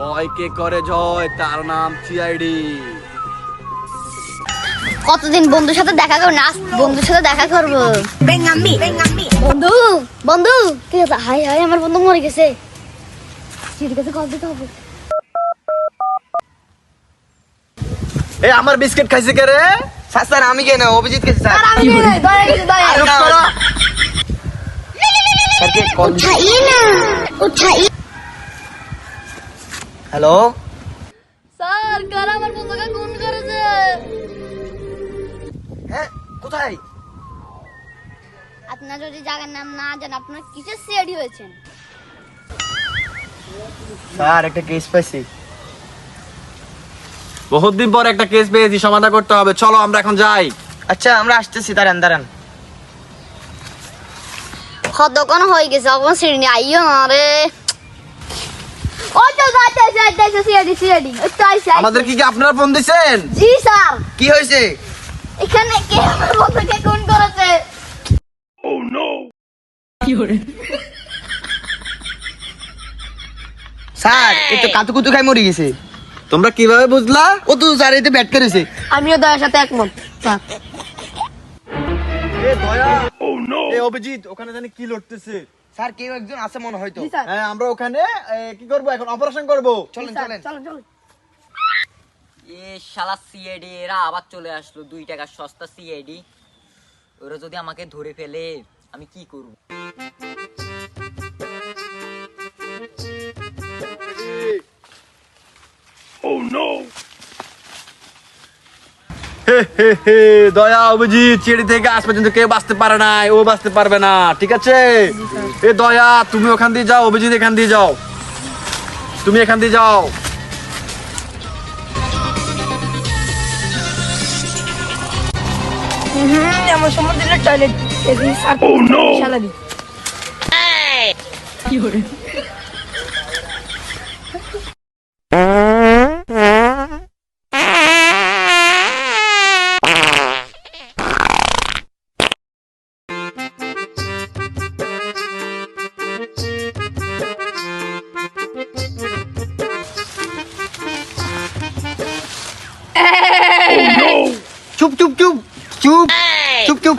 ভয়কে করে জয়, তার নাম সিআইডি। কতদিন বন্ধুর সাথে দেখা করবো না, বন্ধুর সাথে দেখা করবো। বন্ধু বন্ধু কি আছে? হাই হাই, আমার বন্ধু মরে গেছে। ঠিক আছে, কল দিতে হবে। এই আমার বিস্কিট খাইছে কে রে? স্যার আমি কেন অভিজিৎ গেছি স্যার। আমি দয়া গেছে, দয়া চুপ করো। স্যারকে কল হ্যালো স্যার, কার আমার বন্ধুকে খুন করেছে? হ্যাঁ কোথায়? আপনার যদি জায়গার নাম না জানেন, আপনার কিসের সিআইডি হয়েছেন? স্যার একটা কেস পাইছি। বহুত দিন পর একটা কেস পেয়েছি, সমাধান করতে হবে। চলো আমরা এখন যাই। আচ্ছা আমরা আসতেছি, দাঁড়ান দাঁড়ান। দোকান হয়ে গেছে, এখন সিঁড়ি আইও না রে। ও তো যাইতে সিআইডি সিআইডি একটু আইছে। আমাদের কি আপনারা ফোন দিছেন? জি স্যার, কি হয়েছে? এখানে কে আমার বন্ধুকে খুন করেছে? স্যার এই তো কাতু কুতু খাই মরে গেছে। তোমরা কিভাবে বুঝলা? ও তো স্যার এতে ব্যাট করেছে। আমিও দয়ার সাথে একমত স্যার। এ দয়া, এ অভিজিৎ, ওখানে জানি কি লড়তেছে। স্যার কেউ একজন আছে মনে হয়তো। হ্যাঁ, আমরা ওখানে কি করব এখন? অপারেশন করব। চলেন চলেন। চলো। এ শালা সিআইডি এরা আবার চলে আসলো। 2 টাকা সস্তা সিআইডি। ওরা যদি আমাকে ধরে ফেলে আমি কি করব? দয়া, অভিজিৎ, চিড়ি থেকে আজ পর্যন্ত কেউ বাঁচতে পারে নাই, ও বাঁচতে পারবে না, ঠিক আছে? এ দয়া, তুমি ওখান দিয়ে যাও, অভিজিৎ এখান দিয়ে যাও, তুমি এখান দিয়ে যাও। আমার সমুদ্রের টয়লেট শালাদি। চুপ চুপ চুপ চুপ চুপ চুপ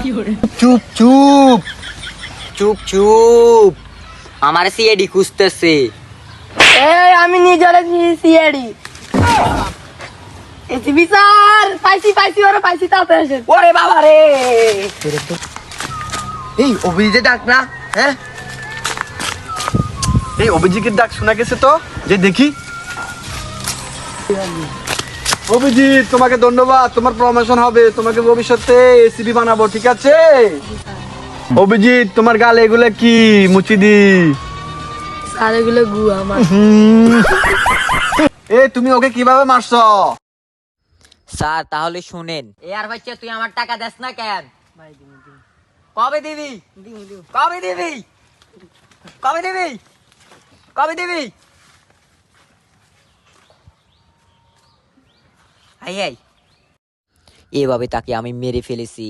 চুপ চুপ চুপ চুপ, আমার সিআইডি খুঁজতেছে। এই আমি নিজের সিআইডি এসিবি স্যার, পাইছি ওরা পাইছি, তাতে আসেন। ওরে বাবা রে, এই অভিজিৎ ডাক না? হ্যাঁ এই অভিজিতের ডাক শোনা গেছে তো, যে দেখি। অভিজিৎ, তোমাকে ধন্যবাদ, তোমার প্রমোশন হবে, তোমাকে ভবিষ্যতে এসিপি বানাবো, ঠিক আছে? অভিজিৎ, তোমার গালে এগুলো কি মুচি দি? স্যার এগুলো গু আমার। এ তুমি ওকে কিভাবে মারছো? স্যার তাহলে শুনেন। এ আর বাচ্চা, তুই আমার টাকা দেস না কেন? কবে দিবি? কবে দিবি? কবে দিবি? কবে দিবি? আই আই, এভাবে তাকে আমি মেরে ফেলেছি।